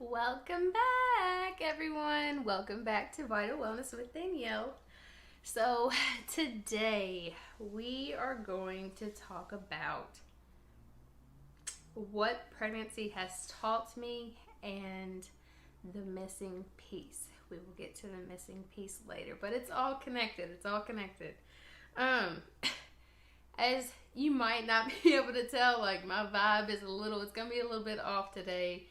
Welcome back, everyone. Welcome back to Vital Wellness with Danielle. So, today we are going to talk about what pregnancy has taught me and the missing piece. We will get to the missing piece later, but it's all connected. It's all connected. Um, as you might not be able to tell, like my vibe is it's gonna be a little bit off today,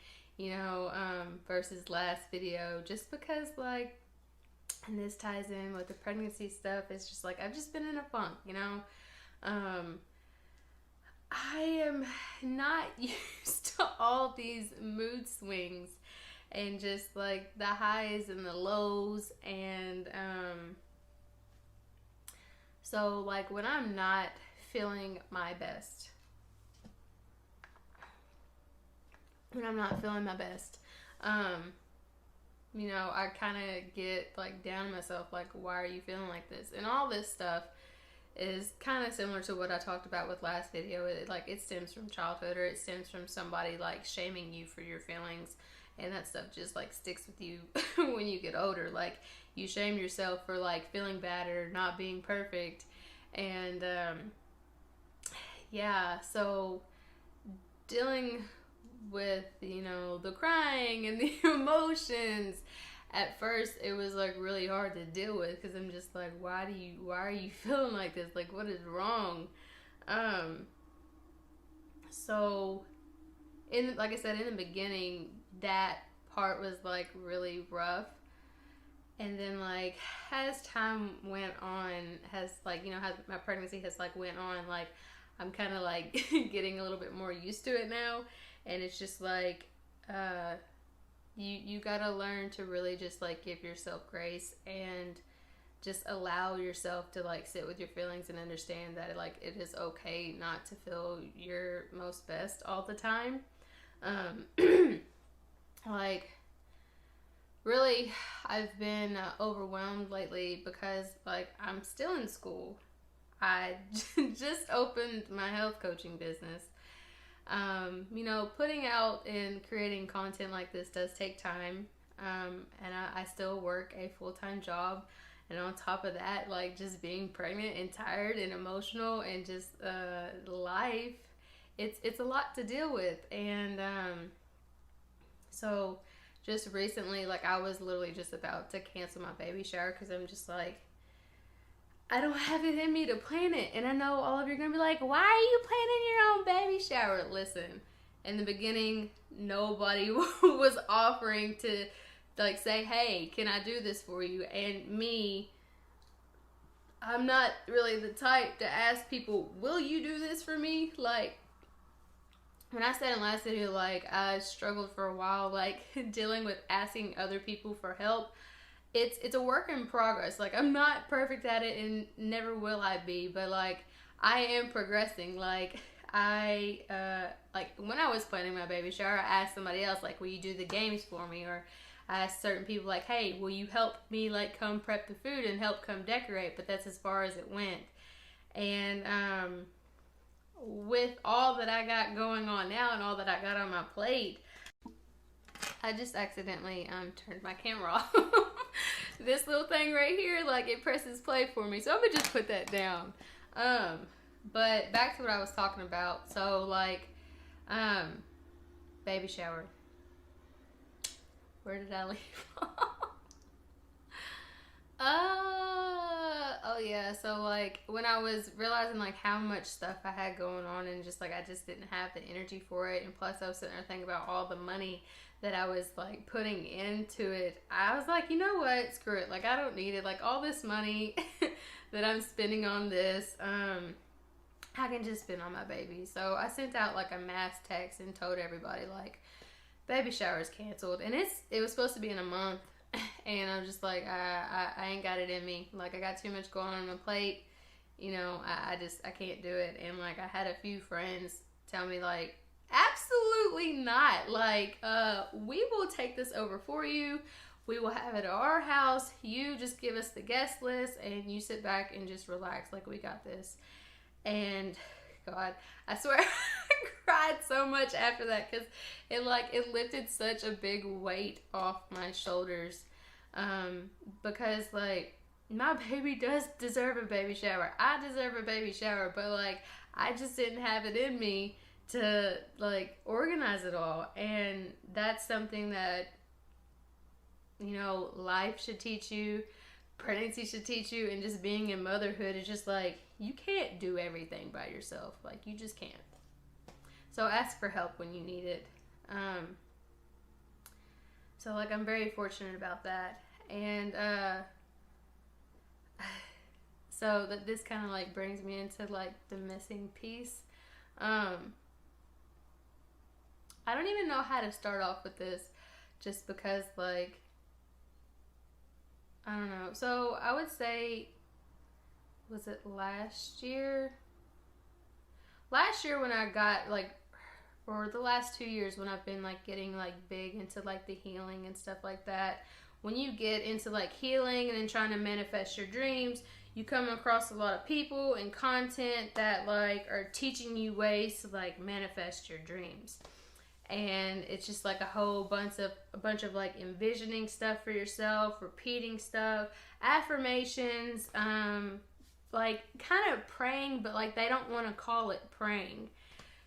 versus last video, just because and this ties in with the pregnancy stuff. It's just like I've just been in a funk. I am not used to all these mood swings and just like the highs and the lows, and so like when I'm not feeling my best, I kind of get like down on myself, like, why are you feeling like this? And all this stuff is kind of similar to what I talked about with last video. It stems from childhood, or it stems from somebody like shaming you for your feelings, and that stuff just like sticks with you when you get older. Like you shame yourself for like feeling bad or not being perfect, and so dealing with the crying and the emotions, at first it was like really hard to deal with, because I'm just like, why are you feeling like this? Like, what is wrong? So like I said, in the beginning, that part was like really rough, and then like as time went on, has my pregnancy has like went on, like I'm kind of like getting a little bit more used to it now. And it's just like you gotta learn to really just like give yourself grace and just allow yourself to like sit with your feelings and understand that like it is okay not to feel your most best all the time. Like really, I've been overwhelmed lately because like I'm still in school. I just opened my health coaching business. Putting out and creating content like this does take time. And I still work a full-time job. And on top of that, like just being pregnant and tired and emotional and just life, it's a lot to deal with. And so just recently, like I was literally just about to cancel my baby shower because I'm just like, I don't have it in me to plan it. And I know all of you are going to be like, why are you planning your own baby shower? Listen, in the beginning, nobody was offering to like say, hey, can I do this for you? And me, I'm not really the type to ask people, will you do this for me? Like, when I said in last video, like I struggled for a while, like dealing with asking other people for help. It's a work in progress. Like I'm not perfect at it and never will I be, but like I am progressing. Like I like when I was planning my baby shower, I asked somebody else like, will you do the games for me? Or I asked certain people like, hey, will you help me like come prep the food and help come decorate? But that's as far as it went. And with all that I got going on now and all that I got on my plate, I just accidentally turned my camera off. This little thing right here, like it presses play for me. So I'm gonna just put that down. But back to what I was talking about. So like, baby shower. Where did I leave off? Oh yeah. So like when I was realizing like how much stuff I had going on, and just like I just didn't have the energy for it, and plus I was sitting there thinking about all the money that I was like putting into it, I was like, you know what, screw it. Like I don't need it. Like all this money that I'm spending on this, I can just spend on my baby. So I sent out like a mass text and told everybody like, baby shower is canceled, and it was supposed to be in a month. And I'm just like, I ain't got it in me. Like I got too much going on my plate. I can't do it. And like I had a few friends tell me like, absolutely not. Like, we will take this over for you. We will have it at our house. You just give us the guest list and you sit back and just relax. Like, we got this. And God, I swear, I cried so much after that because it lifted such a big weight off my shoulders. Because like my baby does deserve a baby shower. I deserve a baby shower, but like I just didn't have it in me to like organize it all. And that's something that, you know, life should teach you, pregnancy should teach you, and just being in motherhood is just like you can't do everything by yourself. Like you just can't. So ask for help when you need it. So like I'm very fortunate about that. And so that this kind of like brings me into like the missing piece. I don't even know how to start off with this, just because like I don't know. So I would say, was it last year? Last year when I got like, or the last 2 years when I've been like getting like big into like the healing and stuff like that. When you get into like healing and then trying to manifest your dreams, you come across a lot of people and content that like are teaching you ways to like manifest your dreams. And it's just like a bunch of like envisioning stuff for yourself, repeating stuff, affirmations, like kind of praying, but like they don't want to call it praying.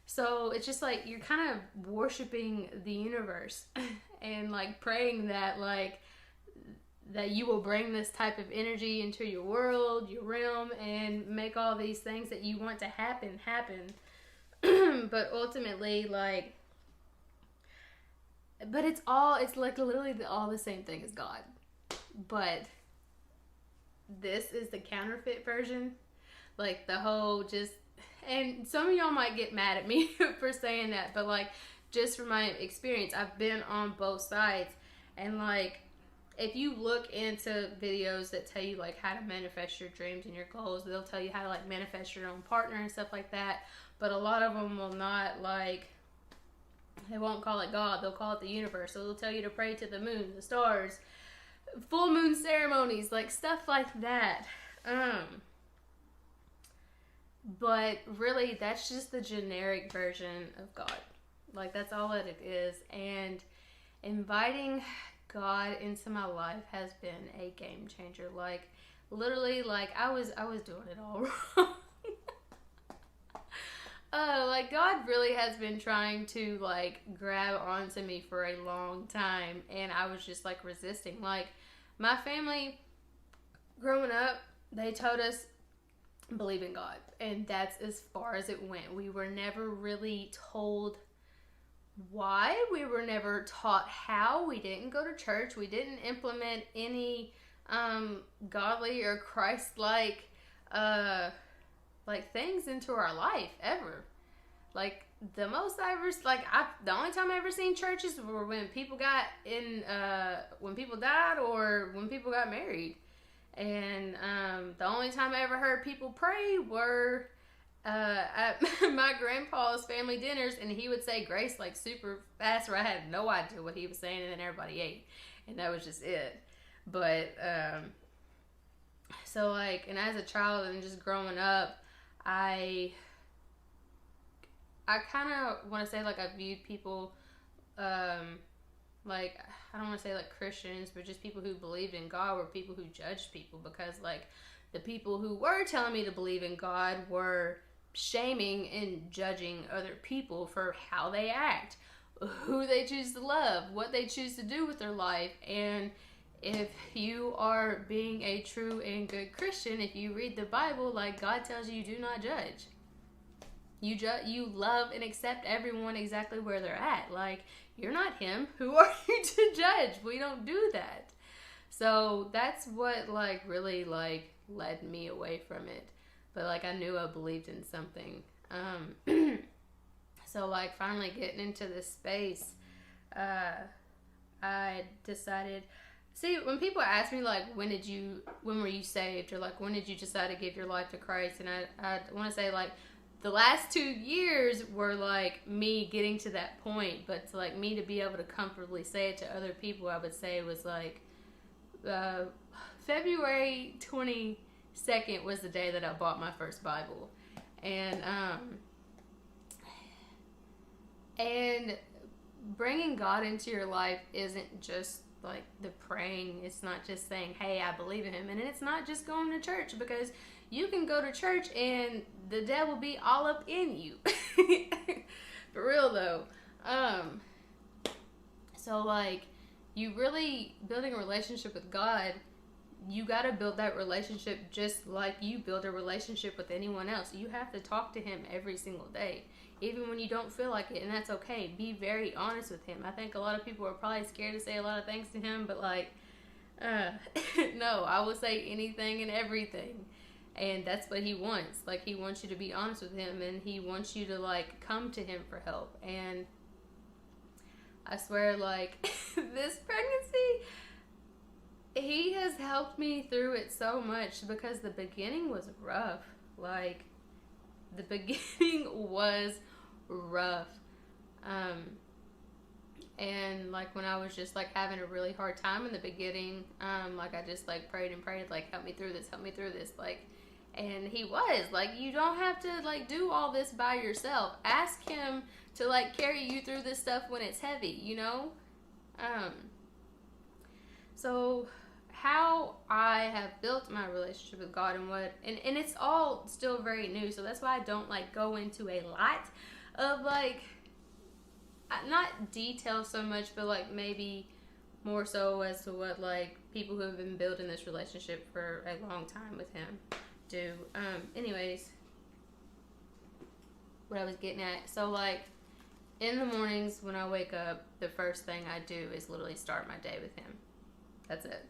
So it's just like you're kind of worshiping the universe and like praying that like that you will bring this type of energy into your world, your realm, and make all these things that you want to happen. But ultimately, like, but it's like literally all the same thing as God. But this is the counterfeit version. Like the whole just, and some of y'all might get mad at me for saying that, but like just from my experience, I've been on both sides. And like if you look into videos that tell you like how to manifest your dreams and your goals, they'll tell you how to like manifest your own partner and stuff like that. But a lot of them will not like, they won't call it God, they'll call it the universe. So they'll tell you to pray to the moon, the stars, full moon ceremonies, like stuff like that. But really that's just the generic version of God. Like that's all that it is. And inviting God into my life has been a game changer. Like literally, like I was doing it all wrong. Like God really has been trying to like grab onto me for a long time, and I was just like resisting. Like my family growing up, they told us believe in God, and that's as far as it went. We were never really told why. We were never taught how. We didn't go to church. We didn't implement any godly or Christ-like like things into our life ever. Like the most I ever the only time I ever seen churches were when people got in when people died or when people got married. And the only time I ever heard people pray were at my grandpa's family dinners, and he would say grace like super fast where I had no idea what he was saying, and then everybody ate, and that was just it. But so like, and as a child and just growing up, I kind of want to say like I viewed people like, I don't want to say like Christians, but just people who believed in God were people who judged people, because like the people who were telling me to believe in God were shaming and judging other people for how they act, who they choose to love, what they choose to do with their life. And if you are being a true and good Christian, if you read the Bible, like God tells you, do not judge. You love and accept everyone exactly where they're at. Like, you're not him. Who are you to judge? We don't do that. So that's what like really like led me away from it. But like I knew I believed in something. So like finally getting into this space, I decided. See, when people ask me like, when were you saved, or like when did you decide to give your life to Christ, and I want to say like the last 2 years were like me getting to that point, but to like me to be able to comfortably say it to other people, I would say it was like February 22nd was the day that I bought my first Bible. And And bringing God into your life isn't just like the praying. It's not just saying, hey, I believe in him. And it's not just going to church, because you can go to church and the devil be all up in you. For real though. So like, you really building a relationship with God, you got to build that relationship just like you build a relationship with anyone else. You have to talk to him every single day, even when you don't feel like it, and that's okay. Be very honest with him. I think a lot of people are probably scared to say a lot of things to him, but like, no, I will say anything and everything. And that's what he wants. Like, he wants you to be honest with him, and he wants you to like come to him for help. And I swear, like, this pregnancy, he has helped me through it so much, because the beginning was rough. Like, the beginning was rough. And like, when I was just like having a really hard time in the beginning, like, I just like prayed and prayed, like, help me through this, like, and he was like, you don't have to like do all this by yourself. Ask him to like carry you through this stuff when it's heavy, you know? So how I have built my relationship with God, and what, and it's all still very new, so that's why I don't like go into a lot of like, not detail so much, but like maybe more so as to what like people who have been building this relationship for a long time with him do. Anyways, what I was getting at, so like, in the mornings when I wake up, the first thing I do is literally start my day with him. That's it.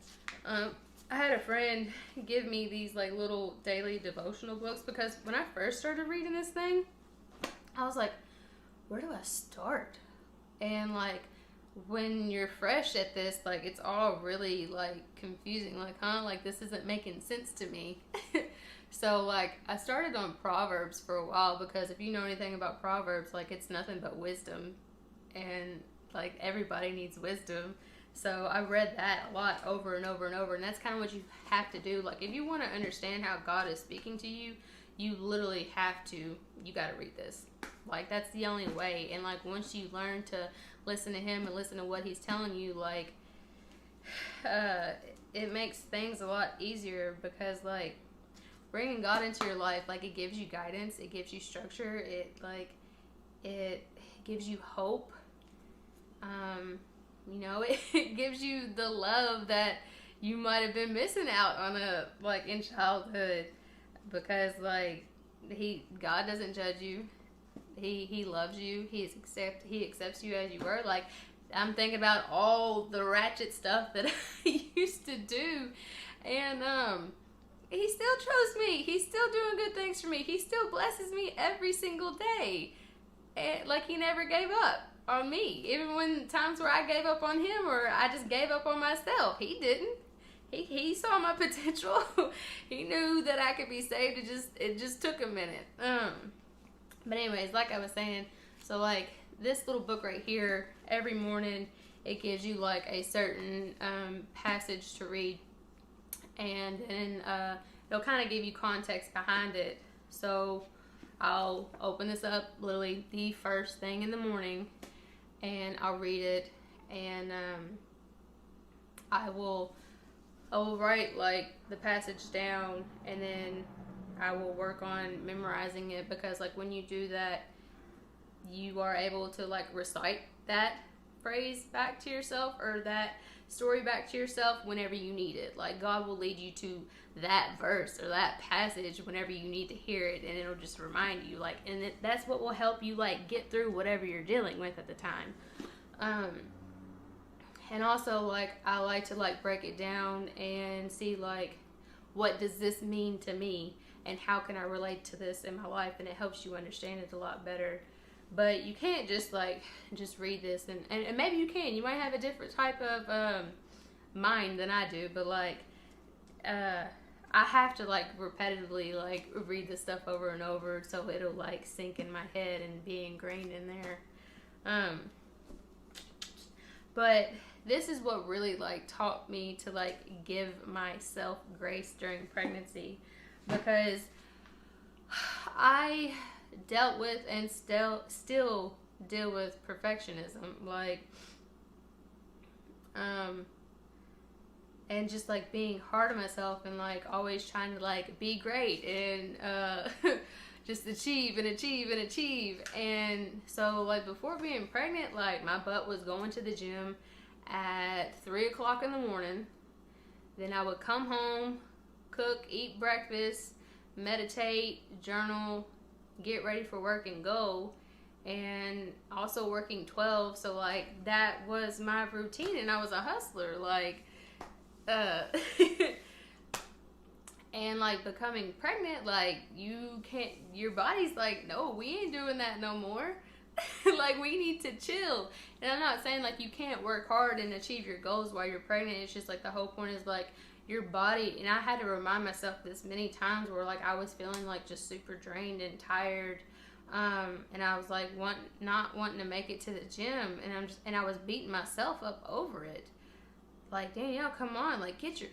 I had a friend give me these like little daily devotional books, because when I first started reading this thing, I was like, where do I start? And like, when you're fresh at this, like, it's all really like confusing, like, like, this isn't making sense to me. So like, I started on Proverbs for a while, because if you know anything about Proverbs, like, it's nothing but wisdom, and like, everybody needs wisdom. So I read that a lot over and over and over, and that's kind of what you have to do. Like, if you want to understand how God is speaking to you, you literally have to, you got to read this. Like, that's the only way. And like, once you learn to listen to him and listen to what he's telling you, like, it makes things a lot easier, because like, bringing God into your life, like, it gives you guidance, it gives you structure, it gives you hope. You know, it gives you the love that you might have been missing out on in childhood, because like, God doesn't judge you. He loves you. He accepts you as you were. Like, I'm thinking about all the ratchet stuff that I used to do, and he still trusts me. He's still doing good things for me. He still blesses me every single day, and like, he never gave up on me, even when times where I gave up on him, or I just gave up on myself. He didn't. He saw my potential. He knew that I could be saved. It just took a minute. But anyways, like I was saying, so like, this little book right here, every morning it gives you like a certain passage to read, and then it'll kind of give you context behind it. So I'll open this up literally the first thing in the morning, and I'll read it, and I will write like the passage down, and then I will work on memorizing it, because like, when you do that, you are able to like recite that phrase back to yourself, or that story back to yourself, whenever you need it. Like, God will lead you to that verse or that passage whenever you need to hear it, and it'll just remind you, like, and that's what will help you like get through whatever you're dealing with at the time. And also, like, I like to like break it down and see like, what does this mean to me, and how can I relate to this in my life, and it helps you understand it a lot better. But you can't just like just read this, and maybe you can. You might have a different type of mind than I do, but like, I have to like repetitively like read this stuff over and over, so it'll like sink in my head and be ingrained in there. But this is what really like taught me to like give myself grace during pregnancy, because I dealt with and still deal with perfectionism, like, and just like being hard on myself and like always trying to like be great and just achieve and achieve and achieve. And so like before being pregnant, like my butt was going to the gym at 3 o'clock in the morning. Then I would come home, cook, eat breakfast, meditate, journal, get ready for work and go. And also working 12, so like that was my routine, and I was a hustler, like and like becoming pregnant, like you can't, your body's like, no, we ain't doing that no more. Like we need to chill. And I'm not saying like you can't work hard and achieve your goals while you're pregnant. It's just like the whole point is like your body, and I had to remind myself this many times where like I was feeling like just super drained and tired, and I was like not wanting to make it to the gym, and I was beating myself up over it. Like, Danielle, come on, like get your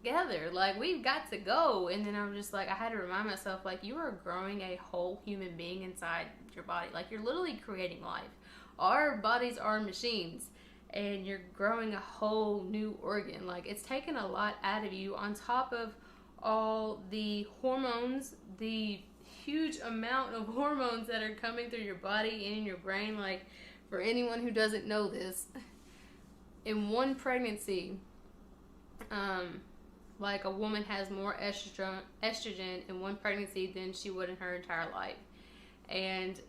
together, like we've got to go. And then I'm just like, I had to remind myself, like, you are growing a whole human being inside your body. Like you're literally creating life. Our bodies are machines, and you're growing a whole new organ. Like it's taken a lot out of you, on top of all the hormones, the huge amount of hormones that are coming through your body and in your brain. Like for anyone who doesn't know this, in one pregnancy, like a woman has more estrogen in one pregnancy than she would in her entire life. And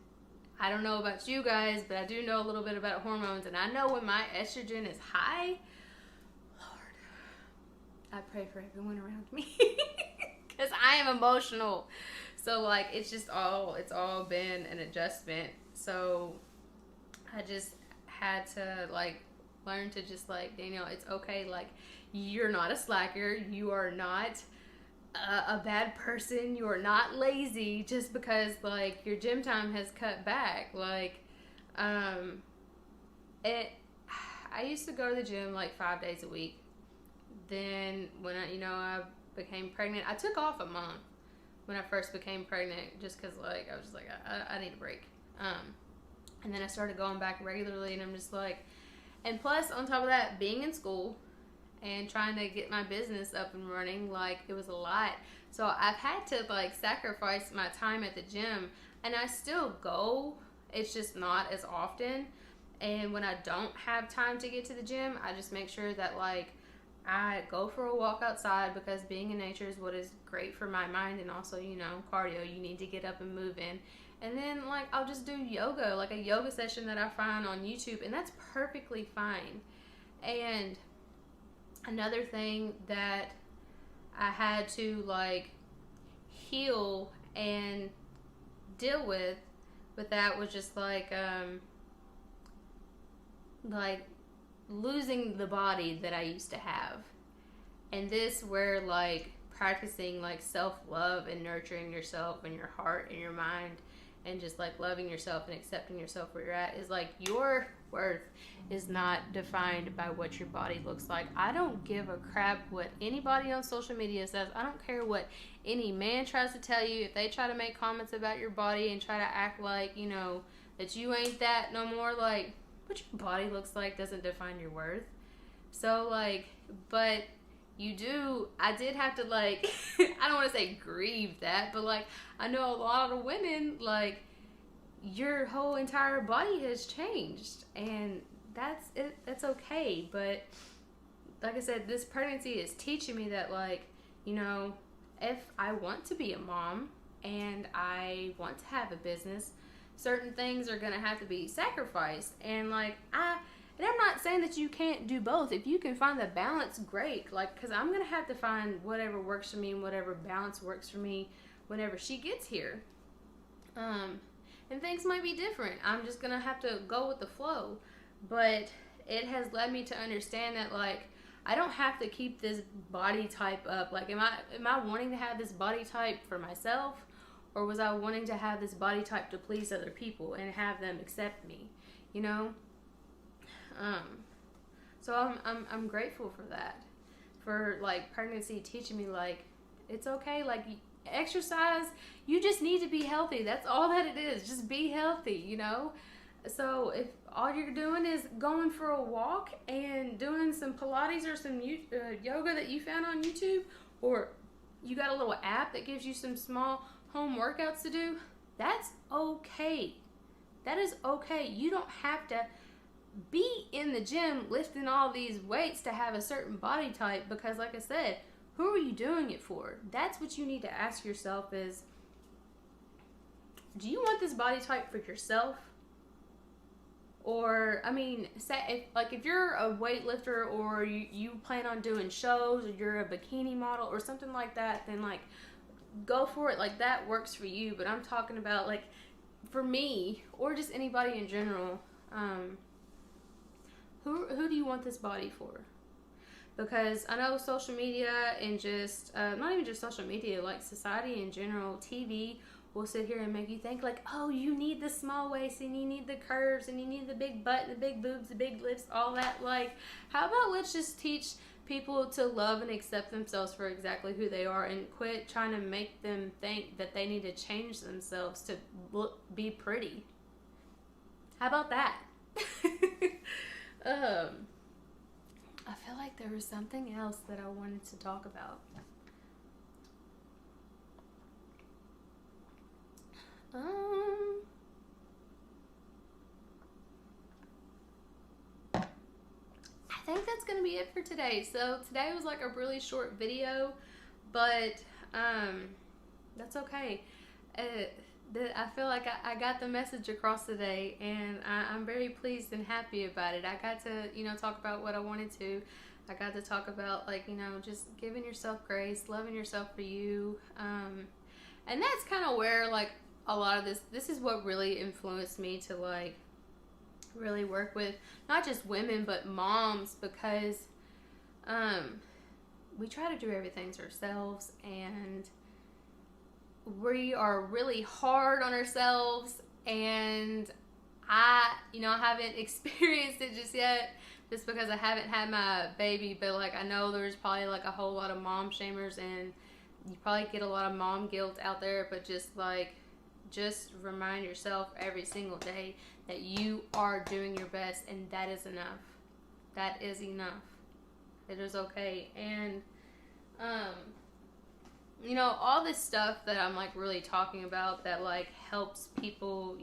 I don't know about you guys, but I do know a little bit about hormones, and I know when my estrogen is high, Lord, I pray for everyone around me because I am emotional. So like it's all been an adjustment. So I just had to like learn to just like, Danielle, it's okay. Like you're not a slacker. You are not a bad person. You are not lazy just because like your gym time has cut back. Like I used to go to the gym like 5 days a week. Then when I became pregnant, I took off a month when I first became pregnant, just because like I was just like, I need a break. And then I started going back regularly, and I'm just like, and plus on top of that, being in school and trying to get my business up and running, like it was a lot. So I've had to like sacrifice my time at the gym, and I still go. It's just not as often. And when I don't have time to get to the gym, I just make sure that like I go for a walk outside, because being in nature is what is great for my mind, and also, cardio, you need to get up and move in. And then like I'll just do yoga, like a yoga session that I find on YouTube, and that's perfectly fine. And another thing that I had to like heal and deal with that was just like losing the body that I used to have. And this where like practicing like self-love and nurturing yourself and your heart and your mind, and just like loving yourself and accepting yourself where you're at, is like your worth is not defined by what your body looks like. I don't give a crap what anybody on social media says. I don't care what any man tries to tell you. If they try to make comments about your body and try to act like, that you ain't that no more, like what your body looks like doesn't define your worth. So like, but I did have to like, I don't want to say grieve that, but like, I know a lot of women, like, your whole entire body has changed, and that's it. That's okay. But like I said, this pregnancy is teaching me that like, if I want to be a mom and I want to have a business, certain things are going to have to be sacrificed. And like, and I'm not saying that you can't do both. If you can find the balance, great. Like, because I'm going to have to find whatever works for me and whatever balance works for me whenever she gets here. And things might be different. I'm just going to have to go with the flow. But it has led me to understand that, like, I don't have to keep this body type up. Like, am I wanting to have this body type for myself? Or was I wanting to have this body type to please other people and have them accept me? So I'm grateful for that, for like pregnancy teaching me like it's okay, like exercise, you just need to be healthy. That's all that it is. Just be healthy, So if all you're doing is going for a walk and doing some Pilates or some yoga that you found on YouTube, or you got a little app that gives you some small home workouts to do, that's okay. That is okay. You don't have to be in the gym lifting all these weights to have a certain body type, because like I said, who are you doing it for? That's what you need to ask yourself is, do you want this body type for yourself? Or, I mean, say if you're a weightlifter, or you plan on doing shows, or you're a bikini model or something like that, then like go for it. Like that works for you. But I'm talking about like for me, or just anybody in general, who do you want this body for? Because I know social media and just not even just social media, like society in general, TV will sit here and make you think like, oh, you need the small waist and you need the curves and you need the big butt and the big boobs, the big lips, all that. Like, how about let's just teach people to love and accept themselves for exactly who they are, and quit trying to make them think that they need to change themselves to be pretty. How about that? I feel like there was something else that I wanted to talk about. I think that's gonna be it for today. So today was like a really short video, but that's okay. I feel like I got the message across today, and I'm very pleased and happy about it. I got to, talk about what I wanted to. I got to talk about, like, just giving yourself grace, loving yourself for you. And that's kind of where, like, a lot of this is what really influenced me to, like, really work with not just women, but moms, because we try to do everything to ourselves, and we are really hard on ourselves, and I haven't experienced it just yet, just because I haven't had my baby, but like I know there's probably like a whole lot of mom shamers, and you probably get a lot of mom guilt out there, but just remind yourself every single day that you are doing your best, and that is enough. That is enough. It is okay. And all this stuff that I'm like really talking about that like helps people,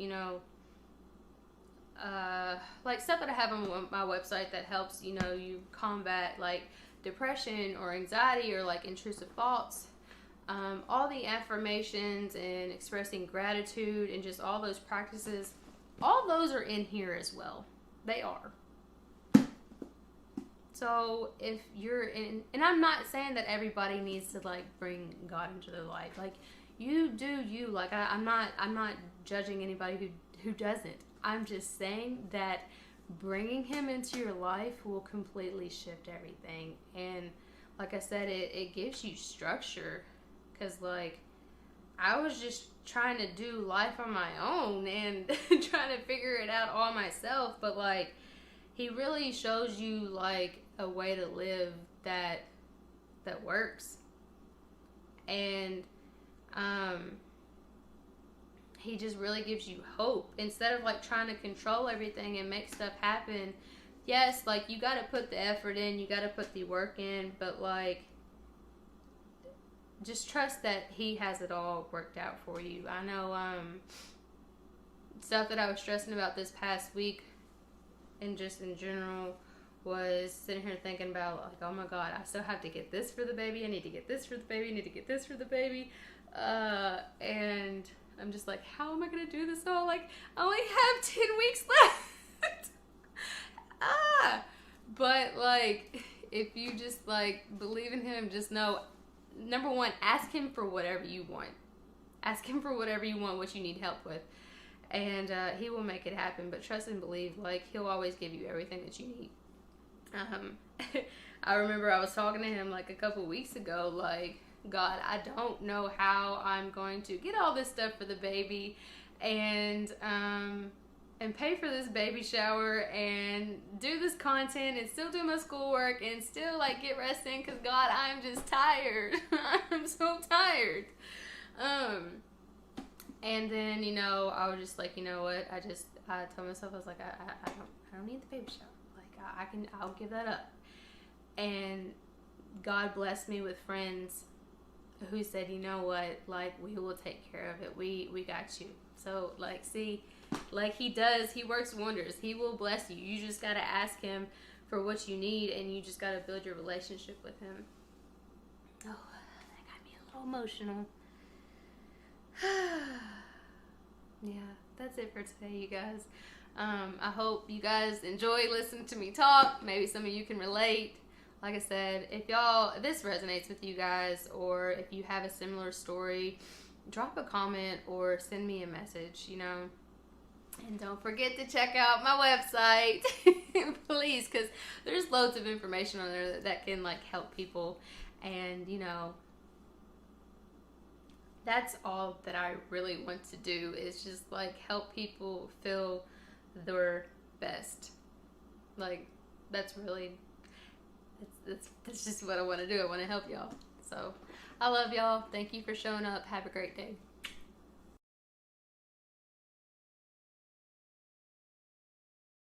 like stuff that I have on my website that helps, you combat like depression or anxiety or like intrusive thoughts. All the affirmations and expressing gratitude and just all those practices, all those are in here as well. They are. So if you're in, and I'm not saying that everybody needs to like bring God into their life. Like you do you. Like I'm not judging anybody who doesn't. I'm just saying that bringing Him into your life will completely shift everything. And like I said, it gives you structure. Because, like, I was just trying to do life on my own and trying to figure it out all myself. But, like, He really shows you, like, a way to live that works. And He just really gives you hope. Instead of, like, trying to control everything and make stuff happen. Yes, like, you got to put the effort in. You got to put the work in. But, like, just trust that He has it all worked out for you. I know stuff that I was stressing about this past week and just in general was sitting here thinking about like, oh my God, I still have to get this for the baby. I need to get this for the baby. I need to get this for the baby. And I'm just like, how am I going to do this all? Like, I only have 10 weeks left. But like, if you just like believe in Him, just know, number one, ask Him for whatever you want. Ask Him for whatever you want, what you need help with. And He will make it happen. But trust and believe, like, He'll always give you everything that you need. I remember I was talking to Him, like, a couple weeks ago, like, God, I don't know how I'm going to get all this stuff for the baby and pay for this baby shower and do this content and still do my schoolwork and still like get rest in, because God, I'm just tired. I'm so tired. And then, you know, I was just like, you know what? I told myself, I was like, I don't need the baby shower. Like, I'll give that up. And God blessed me with friends who said, you know what? Like, we will take care of it. We got you. So, like, see, like he does, he works wonders. He will bless you. You just got to ask him for what you need, and you just got to build your relationship with him. Oh, that got me a little emotional. Yeah, that's it for today, you guys. I hope you guys enjoy listening to me talk. Maybe some of you can relate. Like I said, if this resonates with you guys, or if you have a similar story, drop a comment or send me a message, you know. And don't forget to check out my website, please, because there's loads of information on there that can, like, help people. And, you know, that's all that I really want to do, is just, like, help people feel their best. Like, that's really, that's just what I want to do. I want to help y'all. So I love y'all. Thank you for showing up. Have a great day.